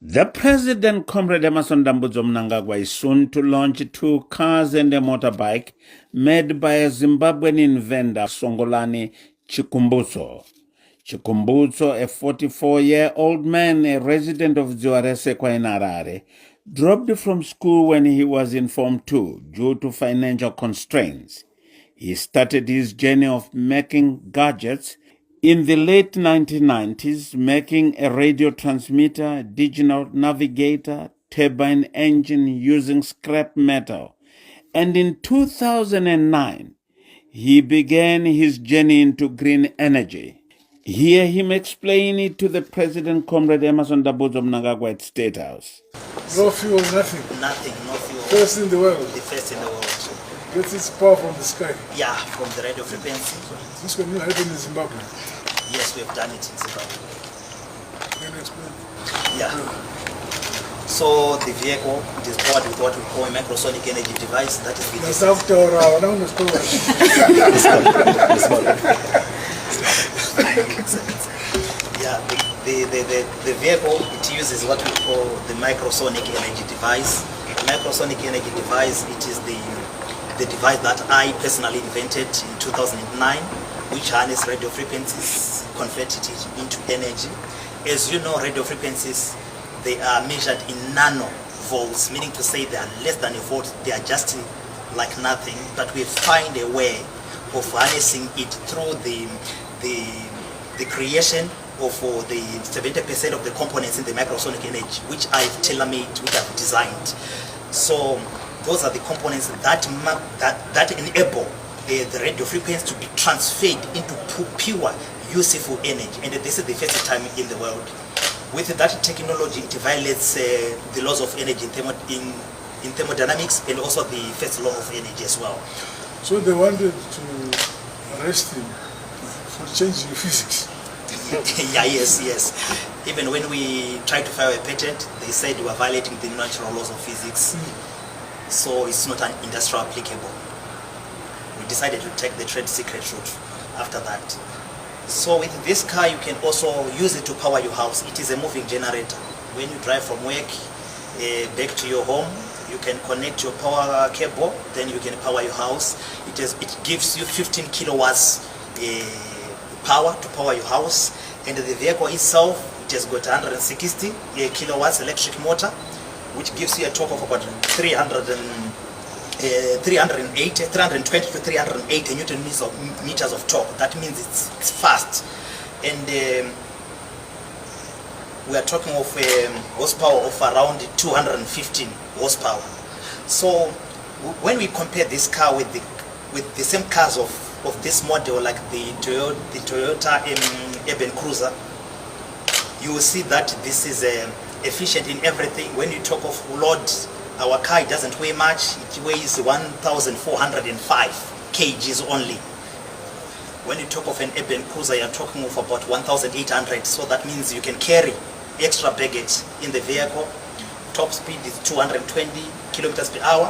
The President, Comrade Emmerson Mnangagwa, is soon to launch 2 cars and a motorbike made by a Zimbabwean inventor, Masue Chukobozo. Chukobozo, a 44-year-old man, a resident of Zimbabwe in Harare, dropped from school when he was in Form 2 due to financial constraints. He started his journey of making gadgets in the late 1990s, making a radio transmitter, digital navigator, turbine engine using scrap metal. And in 2009, he began his journey into green energy. Hear him explain it to the President, Comrade Emmerson Mnangagwa at State House. No fuel, nothing. Nothing, no fuel. First in the world. The first in the world. Gets its power from the sky. Yeah, from the radio frequency. This can not happen in Zimbabwe. Yes, we have done it in Zimbabwe. Can you explain? Yeah. So the vehicle is powered with what we call a microsonic energy device. That is the yeah, the vehicle, it uses what we call the microsonic energy device. The microsonic energy device, it is the device that I personally invented in 2009, which harness radio frequencies, converted it into energy. As you know, radio frequencies, they are measured in nanovolts, meaning to say they are less than a volt. They are just like nothing, but we find a way of harnessing it through the creation of the 70% of the components in the microsonic energy, which I've tailor-made, which I've designed. So those are the components that enable the radio frequency to be transferred into pure, useful energy. And this is the first time in the world. With that technology, it violates the laws of energy in thermodynamics and also the first law of energy as well. So they wanted to arrest him for changing physics. Yeah, yes. Even when we tried to file a patent, they said we were violating the natural laws of physics. So it's not an industrial applicable. We decided to take the trade secret route after that. So with this car, you can also use it to power your house. It is a moving generator. When you drive from work back to your home, you can connect your power cable, then you can power your house. It gives you 15 kilowatts power to power your house. And the vehicle itself, it has got 160 kilowatts electric motor, which gives you a torque of about 320 to 380 Newton meters of torque. That means it's fast. And we are talking of horsepower of around 215 horsepower. So when we compare this car with the same cars of this model, like the Toyota Urban Cruiser, you will see that this is efficient in everything. When you talk of load, our car doesn't weigh much. It weighs 1,405 kgs only. When you talk of an urban cruiser, you're talking of about 1,800. So that means you can carry extra baggage in the vehicle. Top speed is 220 kilometers per hour.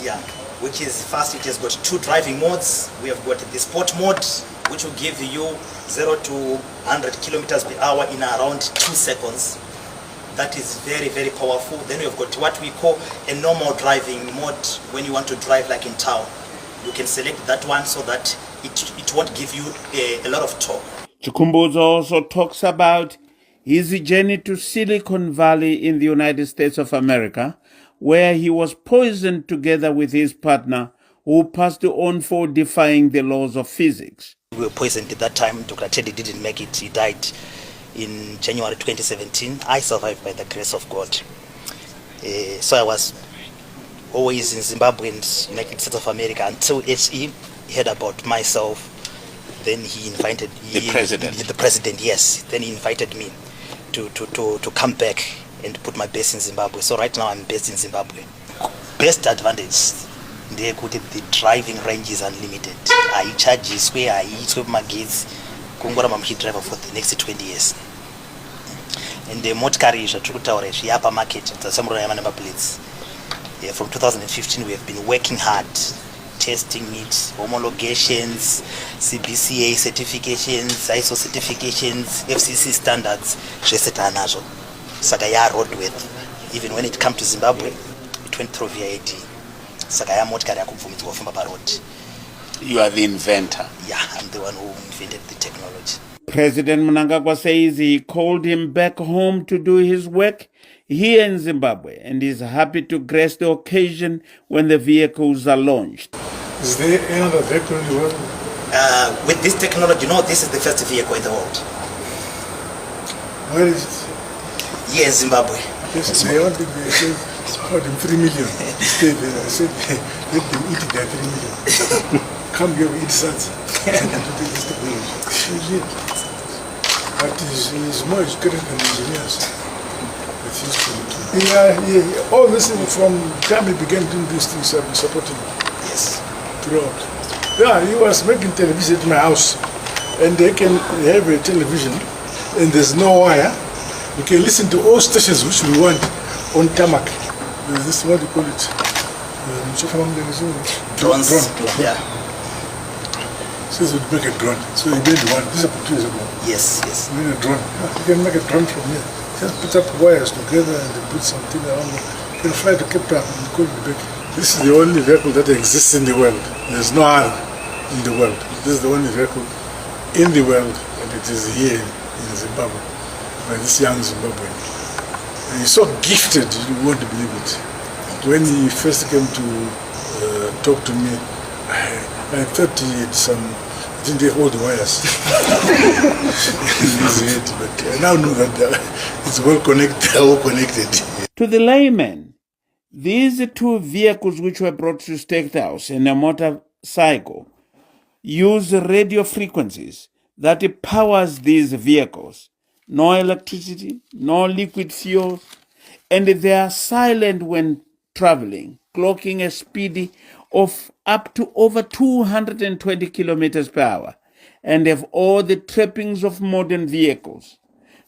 Yeah, which is fast. It has got 2 driving modes. We have got the sport mode, which will give you 0 to 100 kilometers per hour in around 2 seconds. That is very, very powerful. Then we've got what we call a normal driving mode. When you want to drive like in town, you can select that one so that it won't give you a lot of torque. Chukobozo also talks about his journey to Silicon Valley in the United States of America, where he was poisoned together with his partner, who passed on for defying the laws of physics. We were poisoned at that time. Dr. Teddy didn't make it. He died in January 2017. I survived by the grace of God. So I was always in Zimbabwe and United States of America until HE heard about myself. Then he invited the president, yes. Then he invited me to come back and put my base in Zimbabwe. So right now I'm based in Zimbabwe. Best advantage, the driving range is unlimited. I charge square, I eat with my kids. I'm driver for the next 20 years. And the motorcar is a the upper market, the Samurai number plates. From 2015 we have been working hard, testing it, homologations, CBCA certifications, ISO certifications, FCC standards. Sagaya roadworthy. Even when it comes to Zimbabwe, it went through VAT. Sagaya motikari yakubvumidzwa kufamba parodi. You are the inventor. Yeah, I'm the one who invented the technology. President Mnangagwa says he called him back home to do his work here in Zimbabwe and is happy to grace the occasion when the vehicles are launched. Is there another vehicle in the world? With this technology, no, this is the first vehicle in the world. Where is it? Here in Zimbabwe. Yes, they wanted to say about them 3 million. Stay there. I said, let them eat their 3 million. Come here, eat sons. But he's more educated than engineers. Yeah, all this thing from the time he began doing these things, I've been supporting him. Yes. Throughout. Yeah, he was making television at my house. And they can have a television and there's no wire. We can listen to all stations which we want on tarmac. There's this, what do you call it? Drones. Drone. Yeah. Says we'd make a drone. So he made one. This is a 2 years ago. Yes, yes. We made a drone. You can make a drone from here. Just put up wires together and then put something around it. You can fly to Cape Town and call it back. This is the only vehicle that exists in the world. There's no other in the world. This is the only vehicle in the world, and it is here in Zimbabwe by this young Zimbabwean. And he's so gifted, you won't believe it. When he first came to talk to me, I thought he had some, didn't they hold the wires in his head, but I now know that it's well connected. To the layman, these 2 vehicles which were brought to State House and a motorcycle use radio frequencies that powers these vehicles. No electricity, no liquid fuel, and they are silent when traveling, clocking a speed of up to over 220 kilometers per hour, and have all the trappings of modern vehicles.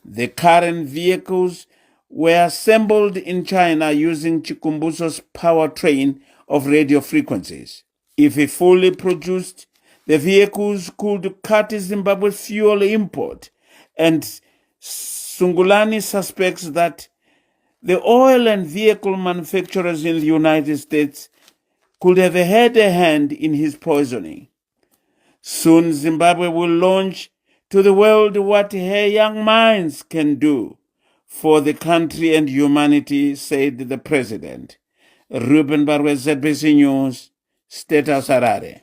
The current vehicles were assembled in China using Chukobozo's powertrain of radio frequencies. If fully produced, the vehicles could cut Zimbabwe's fuel import, and Sungulani suspects that the oil and vehicle manufacturers in the United States could have had a hand in his poisoning. Soon Zimbabwe will launch to the world what her young minds can do for the country and humanity, said the president. Ruben Barwe, ZBC News, State House, Harare.